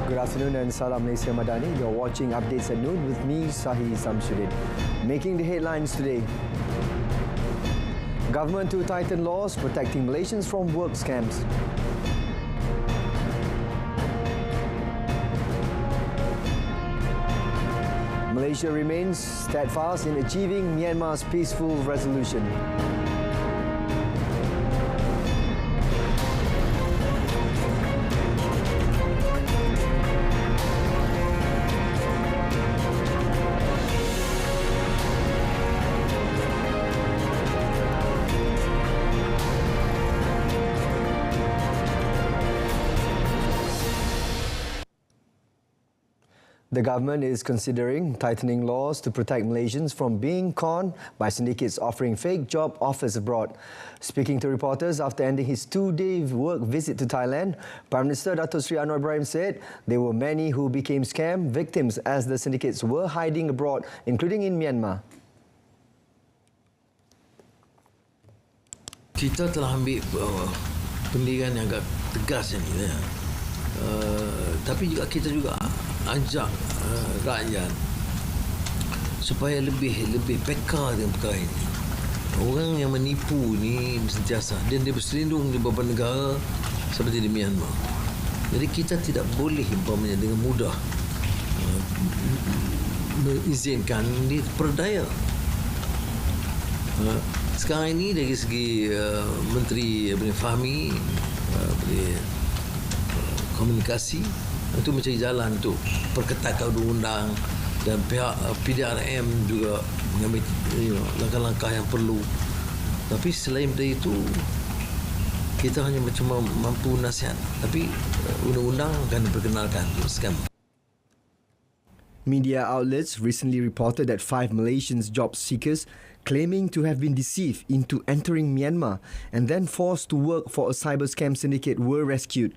Good afternoon and Salam Malaysia Madani. You're watching Updates at Noon with me, SAHIH. Making the headlines today. Government to tighten laws protecting Malaysians from work scams. Malaysia remains steadfast in achieving Myanmar's peaceful resolution. The government is considering tightening laws to protect Malaysians from being conned by syndicates offering fake job offers abroad. Speaking to reporters after ending his two-day work visit to Thailand, Prime Minister Datuk Seri Anwar Ibrahim said there were many who became scam victims as the syndicates were hiding abroad, including in Myanmar. Kita telah ambil pendirian yang agak tegas ini. Tapi juga kita juga ajak rakyat supaya lebih peka dengan perkara ini. Orang yang menipu ni sentiasa dan dia berselindung di beberapa negara seperti di Myanmar. Jadi kita tidak boleh umpamanya dengan mudah mengizinkan diperdaya. Sekarang ini dari segi Menteri Fahmi komunikasi untuk mencari jalan untuk perketatkan undang-undang dan pihak PDRM juga mengambil langkah-langkah yang perlu. Tapi selain dari itu, kita hanya cuma mampu nasihat. Tapi undang-undang akan diperkenalkan untuk skam. Media outlets recently reported that 5 Malaysian job seekers claiming to have been deceived into entering Myanmar and then forced to work for a cyber scam syndicate were rescued.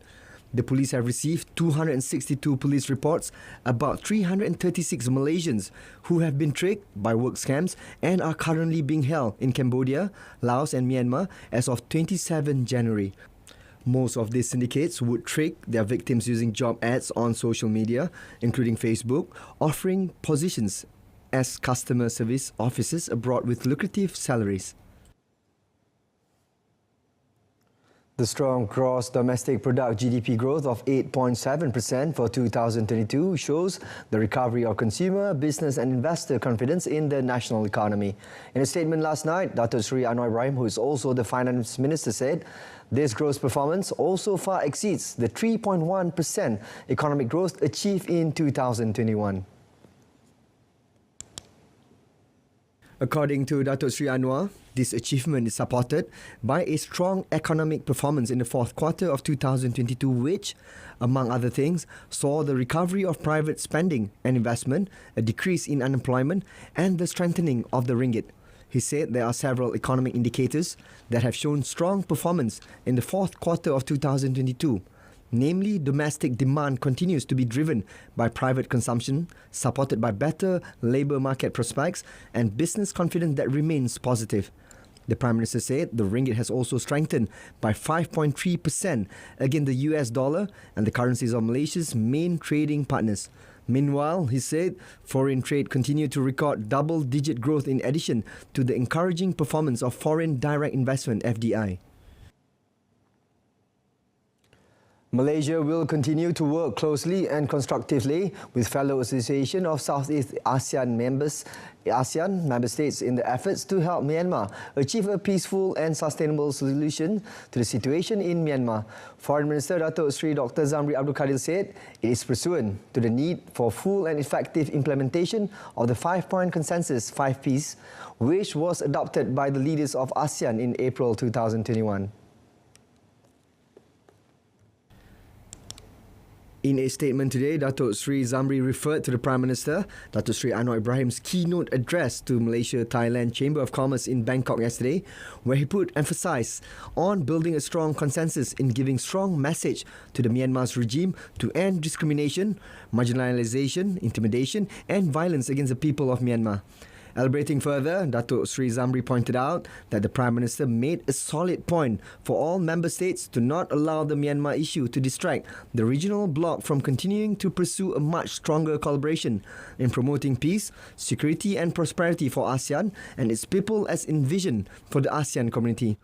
The police have received 262 police reports about 336 Malaysians who have been tricked by work scams and are currently being held in Cambodia, Laos and Myanmar as of 27 January. Most of these syndicates would trick their victims using job ads on social media, including Facebook, offering positions as customer service officers abroad with lucrative salaries. The strong gross domestic product GDP growth of 8.7% for 2022 shows the recovery of consumer, business and investor confidence in the national economy. In a statement last night, Datuk Seri Anwar Ibrahim, who is also the Finance Minister, said this growth performance also far exceeds the 3.1% economic growth achieved in 2021. According to Datuk Seri Anwar, this achievement is supported by a strong economic performance in the fourth quarter of 2022, which, among other things, saw the recovery of private spending and investment, a decrease in unemployment, and the strengthening of the ringgit. He said there are several economic indicators that have shown strong performance in the fourth quarter of 2022. Namely, domestic demand continues to be driven by private consumption, supported by better labour market prospects and business confidence that remains positive. The Prime Minister said the ringgit has also strengthened by 5.3% against the US dollar and the currencies of Malaysia's main trading partners. Meanwhile, he said foreign trade continued to record double-digit growth in addition to the encouraging performance of foreign direct investment (FDI). Malaysia will continue to work closely and constructively with fellow Association of Southeast ASEAN member states in the efforts to help Myanmar achieve a peaceful and sustainable solution to the situation in Myanmar. Foreign Minister Datuk Seri Dr. Zamri Abdul Kadir said it is pursuant to the need for full and effective implementation of the 5-point consensus 5Ps, which was adopted by the leaders of ASEAN in April 2021. In a statement today, Datuk Seri Zamri referred to the Prime Minister, Datuk Seri Anwar Ibrahim's keynote address to Malaysia-Thailand Chamber of Commerce in Bangkok yesterday, where he put emphasis on building a strong consensus in giving strong message to the Myanmar's regime to end discrimination, marginalisation, intimidation and violence against the people of Myanmar. Elaborating further, Datuk Sri Zamri pointed out that the Prime Minister made a solid point for all member states to not allow the Myanmar issue to distract the regional bloc from continuing to pursue a much stronger collaboration in promoting peace, security and prosperity for ASEAN and its people as envisioned for the ASEAN community.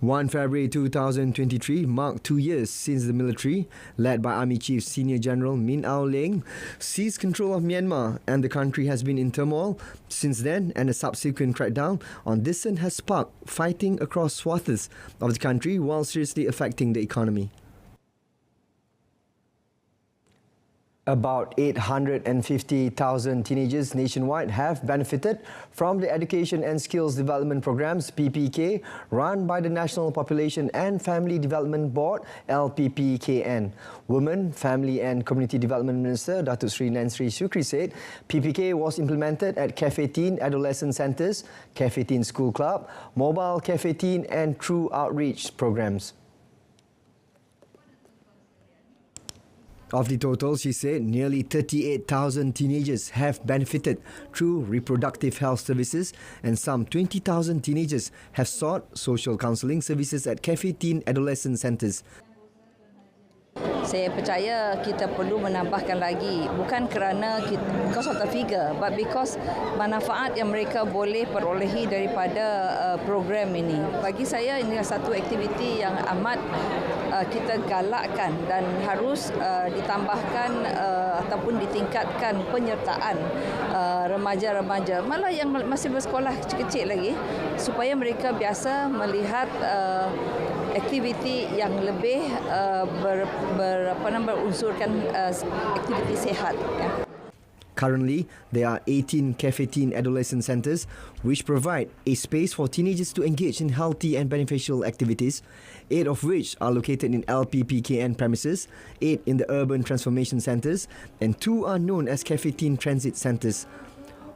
1 February 2023 marked 2 years since the military, led by Army Chief Senior General Min Aung Hlaing, seized control of Myanmar, and the country has been in turmoil since then, and a subsequent crackdown on dissent has sparked fighting across swaths of the country while seriously affecting the economy. About 850,000 teenagers nationwide have benefited from the Education and Skills Development Programs (PPK) run by the National Population and Family Development Board (LPPKN). Women, Family and Community Development Minister Datuk Sri Nansri Shukri said PPK was implemented at Cafe Teen Adolescent Centres, Cafe Teen School Club, Mobile Cafe Teen and True Outreach programs. Of the total, she said, nearly 38,000 teenagers have benefited through reproductive health services and some 20,000 teenagers have sought social counselling services at Cafe Teen Adolescent Centres. Saya percaya kita perlu menambahkan lagi, bukan kerana because of the figure, but because manfaat yang mereka boleh perolehi daripada program ini. Bagi saya ini satu aktiviti yang amat kita galakkan dan harus ditambahkan ataupun ditingkatkan penyertaan remaja-remaja, malah yang masih bersekolah kecil-kecil lagi, supaya mereka biasa melihat aktiviti yang lebih berunsurkan aktiviti sehat. Currently, there are 18 Cafe Teen Adolescent Centres which provide a space for teenagers to engage in healthy and beneficial activities, 8 of which are located in LPPKN premises, 8 in the Urban Transformation Centres, and 2 are known as Cafe Teen Transit Centres.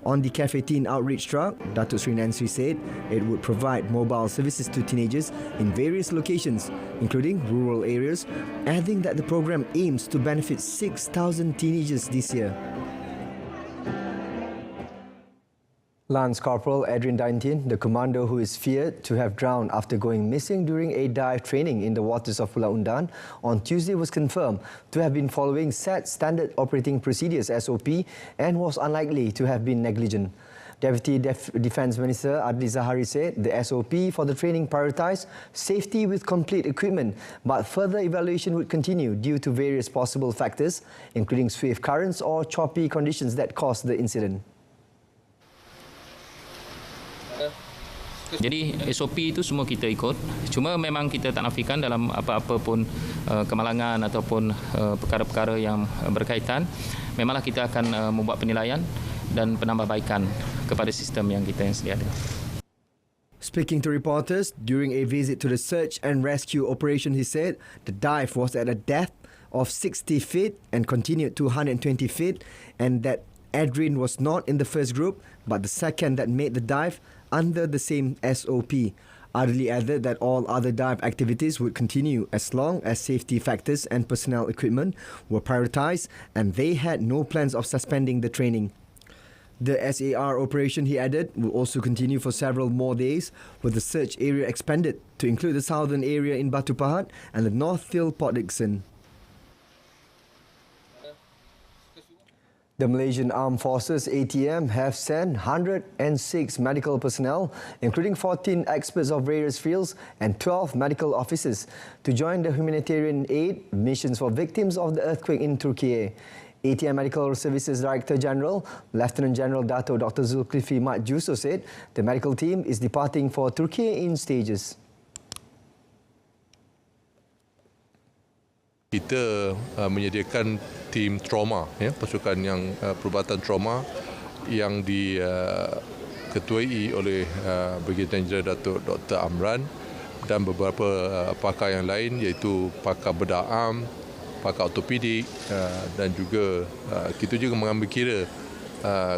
On the Cafe Teen outreach truck, Datuk Sri Nansri said it would provide mobile services to teenagers in various locations, including rural areas, adding that the program aims to benefit 6,000 teenagers this year. Lance Corporal Adrian Daintin, the commando who is feared to have drowned after going missing during a dive training in the waters of Pulau Undan on Tuesday, was confirmed to have been following set standard operating procedures (SOP) and was unlikely to have been negligent. Deputy Defence Minister Adli Zahari said the SOP for the training prioritised safety with complete equipment, but further evaluation would continue due to various possible factors, including swift currents or choppy conditions that caused the incident. Jadi SOP itu semua kita ikut. Cuma memang kita tak nafikan dalam apa-apa pun kemalangan ataupun perkara-perkara yang berkaitan, memanglah kita akan membuat penilaian dan penambahbaikan kepada sistem yang kita yang sedia ada. Speaking to reporters during a visit to the search and rescue operation, he said the dive was at a depth of 60 feet and continued to 120 feet, and that Adrian was not in the first group but the second that made the dive under the same SOP. Adli added that all other dive activities would continue as long as safety factors and personnel equipment were prioritised, and they had no plans of suspending the training. The SAR operation, he added, will also continue for several more days, with the search area expanded to include the southern area in Batu Pahat and the Northfield Port Dickson. The Malaysian Armed Forces ATM have sent 106 medical personnel, including 14 experts of various fields and 12 medical officers, to join the humanitarian aid missions for victims of the earthquake in Turkey. ATM Medical Services Director General, Lieutenant General Dato Dr. Zulkifli Mat Juso said the medical team is departing for Turkey in stages. Kita menyediakan tim trauma, pasukan yang perubatan trauma yang diketuai oleh Brigadier Jeneral Datuk Dr. Amran dan beberapa pakar yang lain, iaitu pakar bedah am, pakar ortopedik, dan juga kita juga mengambil kira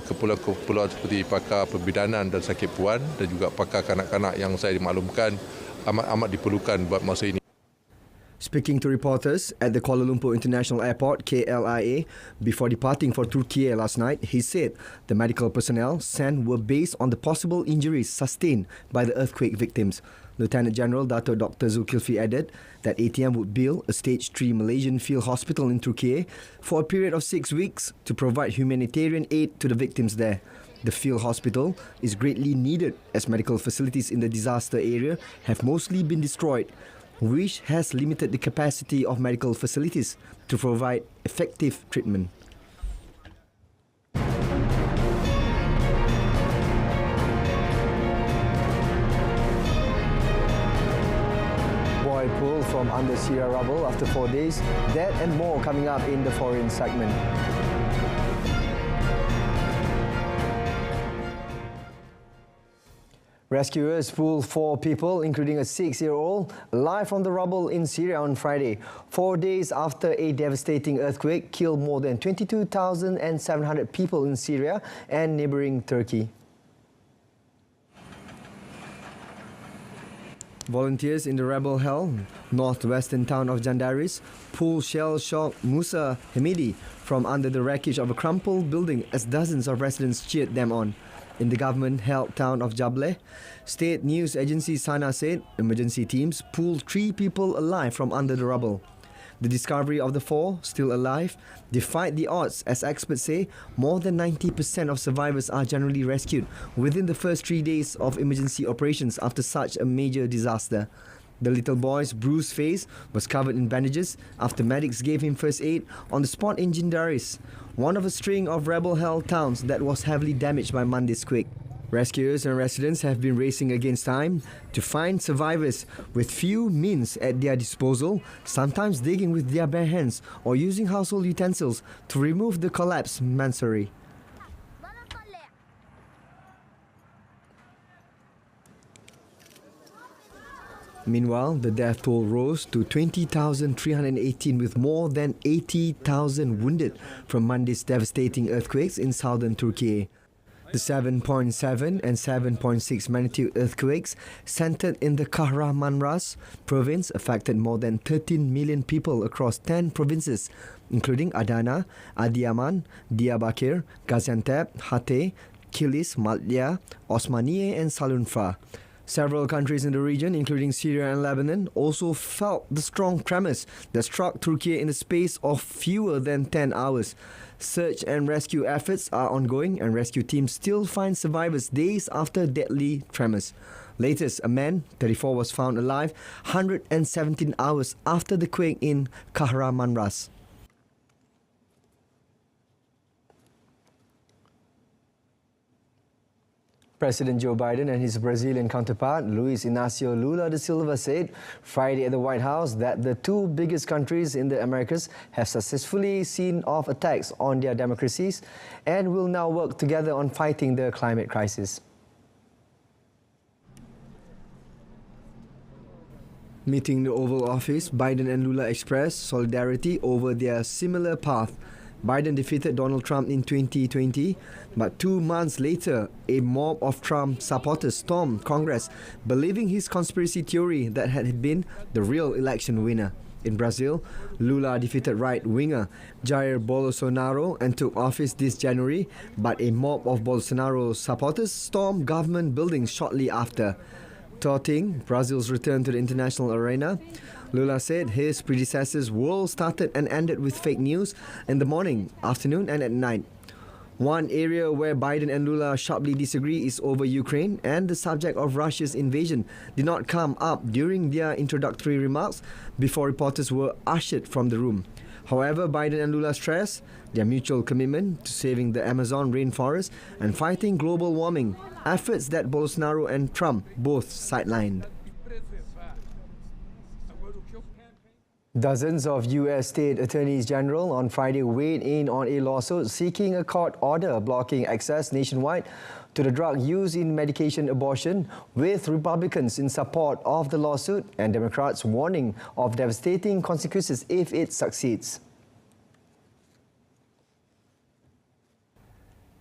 kepulauan-kepulauan seperti pakar perbidanan dan sakit puan dan juga pakar kanak-kanak yang saya dimaklumkan amat diperlukan buat masa ini. Speaking to reporters at the Kuala Lumpur International Airport, KLIA, before departing for Turkey last night, he said the medical personnel sent were based on the possible injuries sustained by the earthquake victims. Lieutenant General Dato Dr. Zulkifli added that ATM would build a Stage 3 Malaysian field hospital in Turkey for a period of 6 weeks to provide humanitarian aid to the victims there. The field hospital is greatly needed as medical facilities in the disaster area have mostly been destroyed, which has limited the capacity of medical facilities to provide effective treatment. Boy pulled from under Syria rubble after 4 days. That and more coming up in the foreign segment. Rescuers pulled 4 people, including a 6-year-old, alive from the rubble in Syria on Friday, 4 days after a devastating earthquake killed more than 22,700 people in Syria and neighbouring Turkey. Volunteers in the rebel-held northwestern town of Jandaris pulled shell-shocked Musa Hamidi from under the wreckage of a crumpled building as dozens of residents cheered them on. In the government-held town of Jableh, state news agency Sana said emergency teams pulled 3 people alive from under the rubble. The discovery of the 4 still alive defied the odds, as experts say more than 90% of survivors are generally rescued within the first 3 days of emergency operations after such a major disaster. The little boy's bruised face was covered in bandages after medics gave him first aid on the spot in Jandaris, one of a string of rebel-held towns that was heavily damaged by Monday's quake. Rescuers and residents have been racing against time to find survivors with few means at their disposal, sometimes digging with their bare hands or using household utensils to remove the collapsed mansarde. Meanwhile, the death toll rose to 20,318 with more than 80,000 wounded from Monday's devastating earthquakes in southern Turkey. The 7.7 and 7.6 magnitude earthquakes centered in the Kahramanmaraş province affected more than 13 million people across 10 provinces, including Adana, Adiyaman, Diyarbakir, Gaziantep, Hatay, Kilis, Malatya, Osmaniye and Salunfa. Several countries in the region, including Syria and Lebanon, also felt the strong tremors that struck Turkey in the space of fewer than 10 hours. Search and rescue efforts are ongoing and rescue teams still find survivors days after deadly tremors. Latest, a man, 34, was found alive 117 hours after the quake in Kahramanmaraş. President Joe Biden and his Brazilian counterpart, Luiz Inácio Lula da Silva, said Friday at the White House that the 2 biggest countries in the Americas have successfully seen off attacks on their democracies and will now work together on fighting the climate crisis. Meeting the Oval Office, Biden and Lula expressed solidarity over their similar path. Biden defeated Donald Trump in 2020, but 2 months later, a mob of Trump supporters stormed Congress, believing his conspiracy theory that had been the real election winner. In Brazil, Lula defeated right-winger Jair Bolsonaro and took office this January, but a mob of Bolsonaro supporters stormed government buildings shortly after. Touting Brazil's return to the international arena, Lula said his predecessor's world started and ended with fake news in the morning, afternoon and at night. One area where Biden and Lula sharply disagree is over Ukraine, and the subject of Russia's invasion did not come up during their introductory remarks before reporters were ushered from the room. However, Biden and Lula stressed their mutual commitment to saving the Amazon rainforest and fighting global warming, efforts that Bolsonaro and Trump both sidelined. Dozens of U.S. state attorneys general on Friday weighed in on a lawsuit seeking a court order blocking access nationwide to the drug used in medication abortion, with Republicans in support of the lawsuit and Democrats warning of devastating consequences if it succeeds.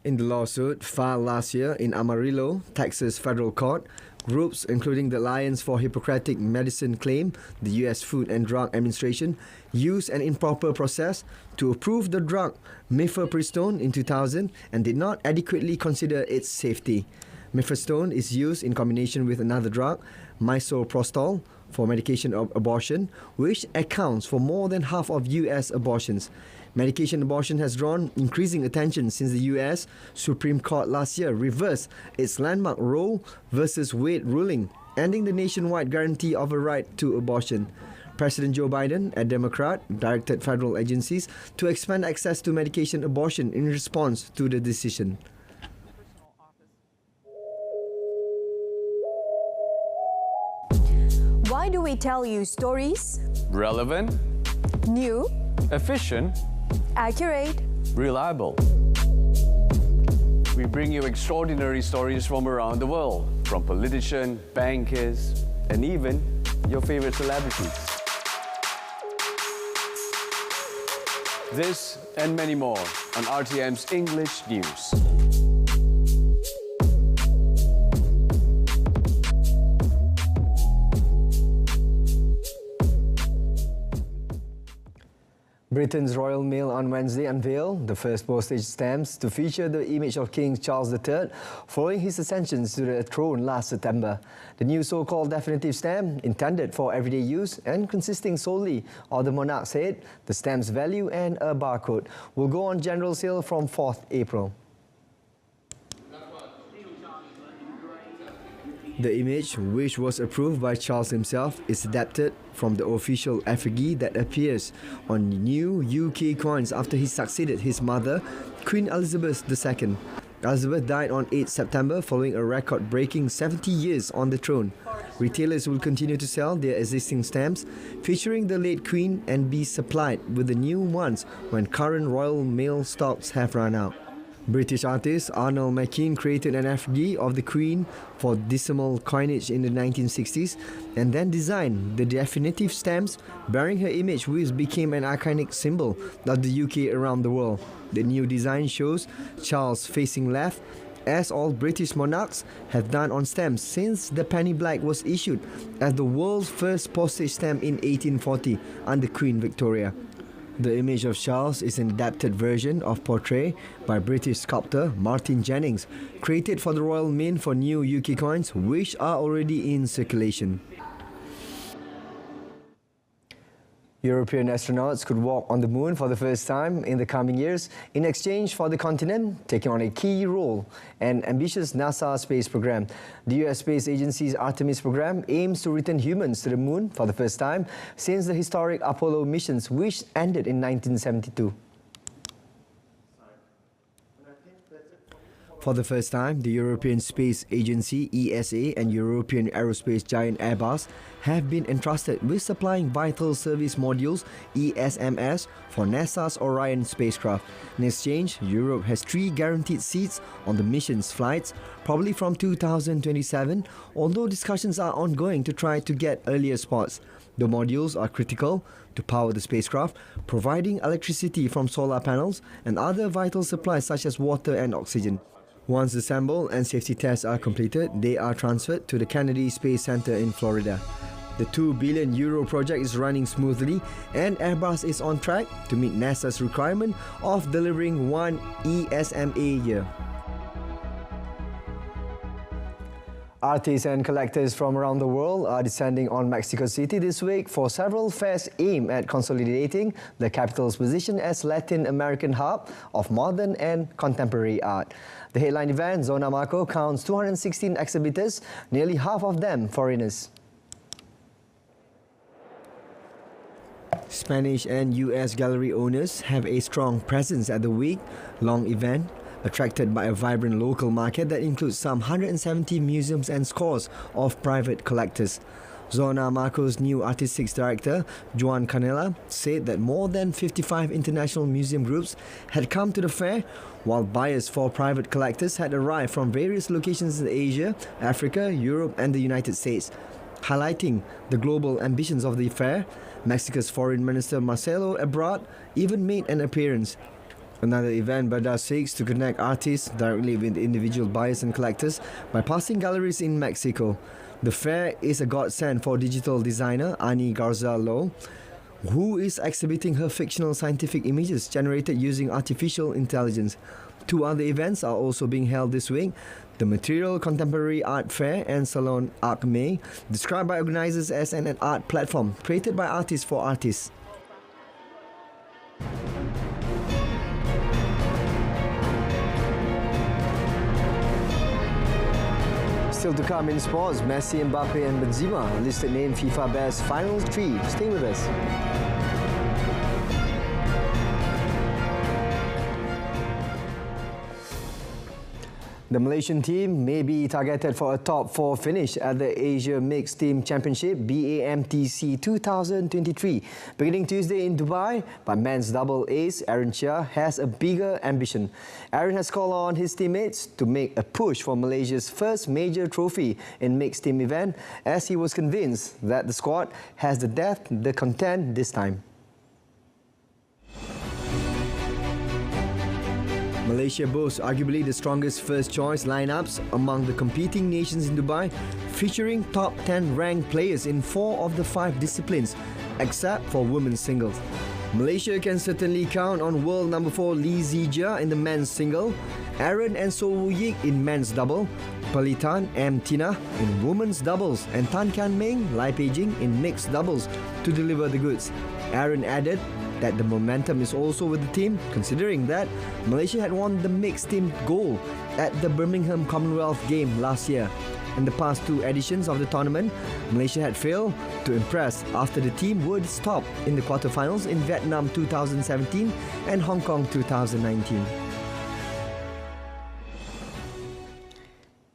In the lawsuit filed last year in Amarillo, Texas federal court, Groups including the Alliance for Hippocratic Medicine claim the US Food and Drug Administration used an improper process to approve the drug mifepristone in 2000 and did not adequately consider its safety. Mifepristone is used in combination with another drug, misoprostol, for medication of abortion, which accounts for more than half of US abortions. Medication abortion has drawn increasing attention since the US Supreme Court last year reversed its landmark Roe versus Wade ruling, ending the nationwide guarantee of a right to abortion. President Joe Biden, a Democrat, directed federal agencies to expand access to medication abortion in response to the decision. Why do we tell you stories? Relevant, New, efficient, accurate. reliable. We bring you extraordinary stories from around the world, from politicians, bankers, and even your favorite celebrities. This and many more on RTM's English News. Britain's Royal Mail on Wednesday unveiled the first postage stamps to feature the image of King Charles III following his ascension to the throne last September. The new so-called definitive stamp, intended for everyday use and consisting solely of the monarch's head, the stamp's value and a barcode, will go on general sale from 4th April. The image, which was approved by Charles himself, is adapted from the official effigy that appears on new UK coins after he succeeded his mother, Queen Elizabeth II. Elizabeth died on 8 September following a record-breaking 70 years on the throne. Retailers will continue to sell their existing stamps featuring the late Queen and be supplied with the new ones when current Royal Mail stocks have run out. British artist Arnold McKean created an effigy of the Queen for decimal coinage in the 1960s and then designed the definitive stamps bearing her image, which became an iconic symbol of the UK around the world. The new design shows Charles facing left, as all British monarchs have done on stamps since the penny black was issued as the world's first postage stamp in 1840 under Queen Victoria. The image of Charles is an adapted version of portrait by British sculptor Martin Jennings, created for the Royal Mint for new UK coins, which are already in circulation. European astronauts could walk on the moon for the first time in the coming years in exchange for the continent taking on a key role in ambitious NASA space program. The US Space Agency's Artemis program aims to return humans to the moon for the first time since the historic Apollo missions, which ended in 1972. For the first time, the European Space Agency (ESA) and European aerospace giant Airbus have been entrusted with supplying vital service modules (ESMS) for NASA's Orion spacecraft. In exchange, Europe has 3 guaranteed seats on the mission's flights, probably from 2027, although discussions are ongoing to try to get earlier spots. The modules are critical to power the spacecraft, providing electricity from solar panels and other vital supplies such as water and oxygen. Once assembled and safety tests are completed, they are transferred to the Kennedy Space Center in Florida. The €2 billion project is running smoothly and Airbus is on track to meet NASA's requirement of delivering 1 ESMA a year. Artists and collectors from around the world are descending on Mexico City this week for several fairs aimed at consolidating the capital's position as Latin American hub of modern and contemporary art. The headline event, Zona Marco, counts 216 exhibitors, nearly half of them foreigners. Spanish and US gallery owners have a strong presence at the week-long event, attracted by a vibrant local market that includes some 170 museums and scores of private collectors. Zona Marco's new artistic director, Joan Canela, said that more than 55 international museum groups had come to the fair, while buyers for private collectors had arrived from various locations in Asia, Africa, Europe and the United States. Highlighting the global ambitions of the fair, Mexico's Foreign Minister Marcelo Ebrard even made an appearance. Another event Berita seeks to connect artists directly with individual buyers and collectors by passing galleries in Mexico. The fair is a godsend for digital designer Ani Garzalo, who is exhibiting her fictional scientific images generated using artificial intelligence. Two other events are also being held this week: the Material Contemporary Art Fair and Salon Acme, described by organisers as an art platform created by artists for artists. Still to come in sports, Messi, Mbappe and Benzema listed named FIFA Best Final 3. Stay with us. The Malaysian team may be targeted for a top 4 finish at the Asia Mixed Team Championship BAMTC 2023 beginning Tuesday in Dubai, but men's double ace Aaron Chia has a bigger ambition. Aaron has called on his teammates to make a push for Malaysia's first major trophy in mixed team event, as he was convinced that the squad has the depth, the content this time. Malaysia boasts arguably the strongest first-choice lineups among the competing nations in Dubai, featuring top 10 ranked players in 4 of the 5 disciplines, except for women's singles. Malaysia can certainly count on world number 4 Lee Zijia in the men's single, Aaron and So Woo Yik in men's double, Palitan M. Tina in women's doubles, and Tan Kian Meng, Lai Peijing in mixed doubles to deliver the goods. Aaron added that the momentum is also with the team, considering that Malaysia had won the mixed team gold at the Birmingham Commonwealth Game last year. In the past 2 editions of the tournament, Malaysia had failed to impress after the team would stop in the quarterfinals in Vietnam 2017 and Hong Kong 2019.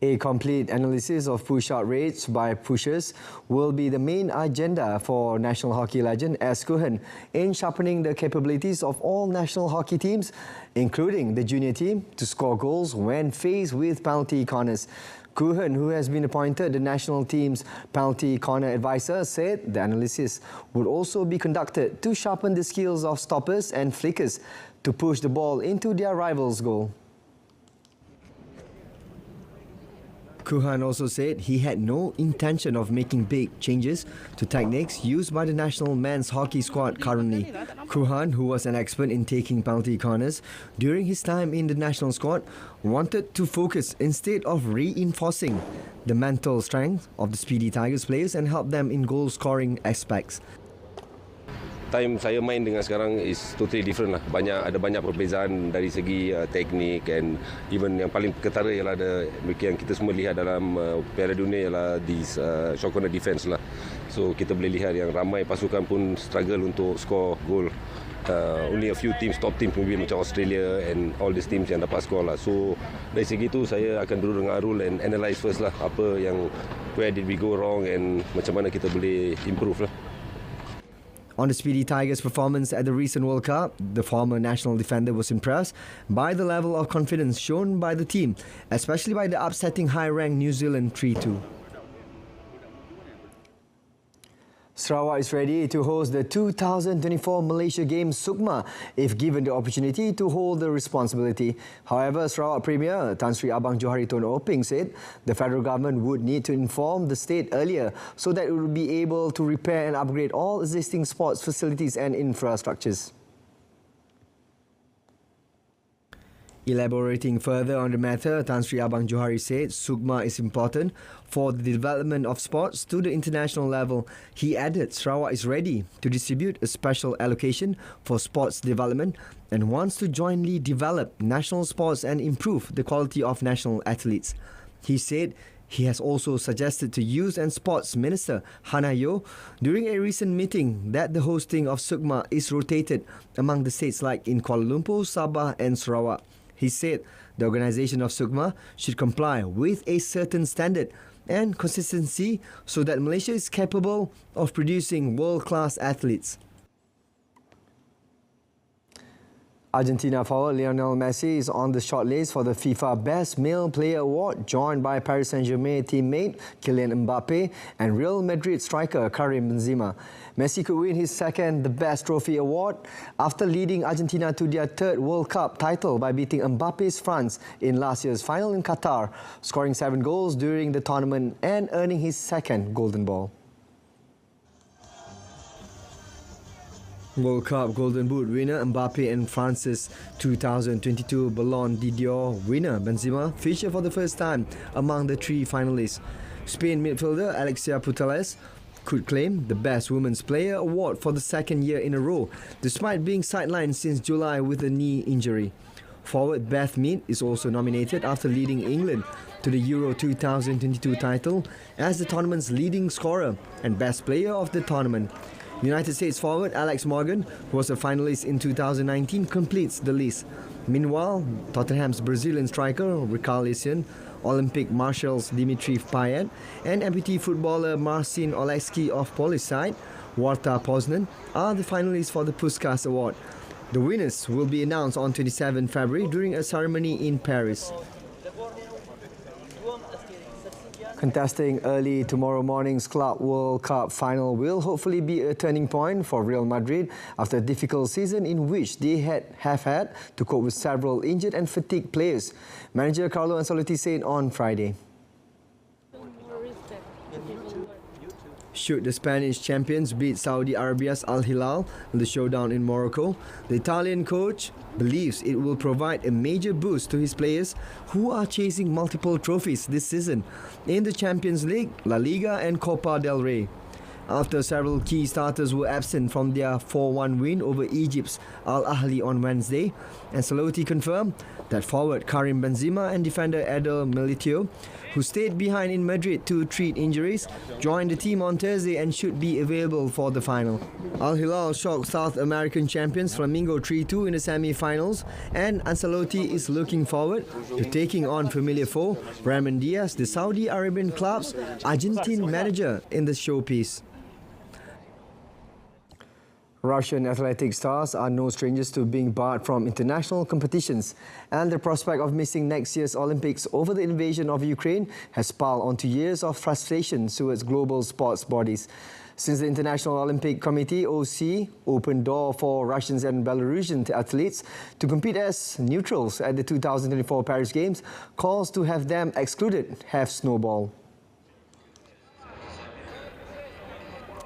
A complete analysis of push-out rates by pushers will be the main agenda for national hockey legend S. Kuhan in sharpening the capabilities of all national hockey teams, including the junior team, to score goals when faced with penalty corners. Kuhan, who has been appointed the national team's penalty corner advisor, said the analysis would also be conducted to sharpen the skills of stoppers and flickers to push the ball into their rival's goal. Kuhan also said he had no intention of making big changes to techniques used by the national men's hockey squad currently. Kuhan, who was an expert in taking penalty corners during his time in the national squad, wanted to focus instead of reinforcing the mental strength of the Speedy Tigers players and help them in goal-scoring aspects. Time saya main dengan sekarang is totally different lah. Ada banyak perbezaan dari segi teknik, and even yang paling ketara ialah yang kita semua lihat dalam Piala Dunia ialah short corner defense lah. So kita boleh lihat yang ramai pasukan pun struggle untuk score goal. Only a few teams, top teams maybe macam Australia and all these teams yang dapat score lah. So dari segi itu saya akan duduk dengan Arul and analyse first lah where did we go wrong and macam mana kita boleh improve lah. On the Speedy Tigers' performance at the recent World Cup, the former national defender was impressed by the level of confidence shown by the team, especially by the upsetting high-ranked New Zealand 3-2. Sarawak is ready to host the 2024 Malaysia Games Sukma if given the opportunity to hold the responsibility. However, Sarawak Premier Tan Sri Abang Johari Tun Oping said the federal government would need to inform the state earlier so that it would be able to repair and upgrade all existing sports facilities and infrastructures. Elaborating further on the matter, Tan Sri Abang Johari said Sukma is important for the development of sports to the international level. He added Sarawak is ready to distribute a special allocation for sports development and wants to jointly develop national sports and improve the quality of national athletes. He said he has also suggested to Youth and Sports Minister Hannah Yeoh during a recent meeting that the hosting of Sukma is rotated among the states like in Kuala Lumpur, Sabah and Sarawak. He said the organisation of Sukma should comply with a certain standard and consistency so that Malaysia is capable of producing world-class athletes. Argentina forward Lionel Messi is on the shortlist for the FIFA Best Male Player Award, joined by Paris Saint-Germain teammate Kylian Mbappe and Real Madrid striker Karim Benzema. Messi could win his second The Best Trophy award after leading Argentina to their third World Cup title by beating Mbappe's France in last year's final in Qatar, scoring 7 goals during the tournament and earning his second Golden Ball. World Cup Golden Boot winner Mbappe and France's 2022 Ballon d'Or winner Benzema feature for the first time among the 3 finalists. Spain midfielder Alexia Putellas could claim the Best Women's Player award for the second year in a row, despite being sidelined since July with a knee injury. Forward Beth Mead is also nominated after leading England to the Euro 2022 title as the tournament's leading scorer and best player of the tournament. United States forward Alex Morgan, who was a finalist in 2019, completes the list. Meanwhile, Tottenham's Brazilian striker Richarlison, Olympic marshals Dimitri Payet, and amputee footballer Marcin Oleksy of Polish side Warta Poznan are the finalists for the Puskás Award. The winners will be announced on 27 February during a ceremony in Paris. Contesting early tomorrow morning's Club World Cup final will hopefully be a turning point for Real Madrid after a difficult season in which they have had to cope with several injured and fatigued players. Manager Carlo Ancelotti said on Friday. Should the Spanish champions beat Saudi Arabia's Al Hilal in the showdown in Morocco, the Italian coach believes it will provide a major boost to his players who are chasing multiple trophies this season in the Champions League, La Liga and Copa del Rey. After several key starters were absent from their 4-1 win over Egypt's Al Ahly on Wednesday, Ancelotti confirmed that forward Karim Benzema and defender Eder Militao, who stayed behind in Madrid to treat injuries, joined the team on Thursday and should be available for the final. Al Hilal shocked South American champions Flamengo 3-2 in the semi-finals, and Ancelotti is looking forward to taking on familiar foe Brahim Diaz, the Saudi Arabian club's Argentine manager, in the showpiece. Russian athletic stars are no strangers to being barred from international competitions, and the prospect of missing next year's Olympics over the invasion of Ukraine has piled onto years of frustration towards global sports bodies. Since the International Olympic Committee (OC) opened door for Russians and Belarusian athletes to compete as neutrals at the 2024 Paris Games, calls to have them excluded have snowballed.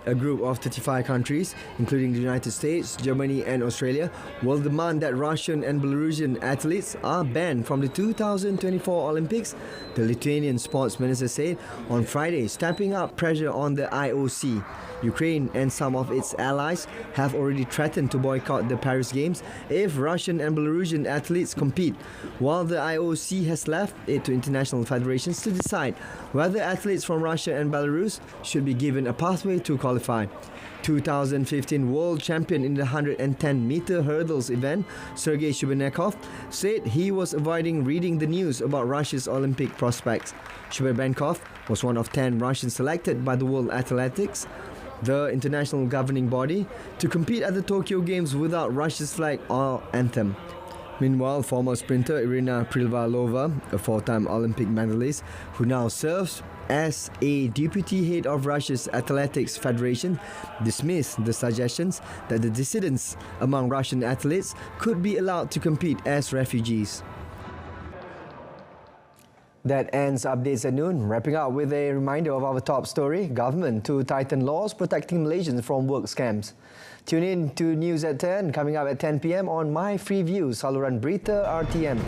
A group of 35 countries, including the United States, Germany and Australia, will demand that Russian and Belarusian athletes are banned from the 2024 Olympics, the Lithuanian sports minister said on Friday, stepping up pressure on the IOC. Ukraine and some of its allies have already threatened to boycott the Paris Games if Russian and Belarusian athletes compete, while the IOC has left it to international federations to decide whether athletes from Russia and Belarus should be given a pathway to qualify. 2015 world champion in the 110-meter hurdles event, Sergei Shubinakov, said he was avoiding reading the news about Russia's Olympic prospects. Shubinakov was one of 10 Russians selected by the World Athletics, the international governing body, to compete at the Tokyo Games without Russia's flag or anthem. Meanwhile, former sprinter Irina Privalova, a 4-time Olympic medalist who now serves as a deputy head of Russia's Athletics Federation, dismissed the suggestions that the dissidents among Russian athletes could be allowed to compete as refugees. That ends updates at noon. Wrapping up with a reminder of our top story: government to tighten laws protecting Malaysians from work scams. Tune in to News at 10, coming up at 10 p.m. on My Free Views, saluran Berita RTM.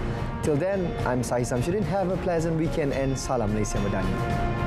Till then, I'm SAHIH. Have a pleasant weekend and salam Malaysia Madani.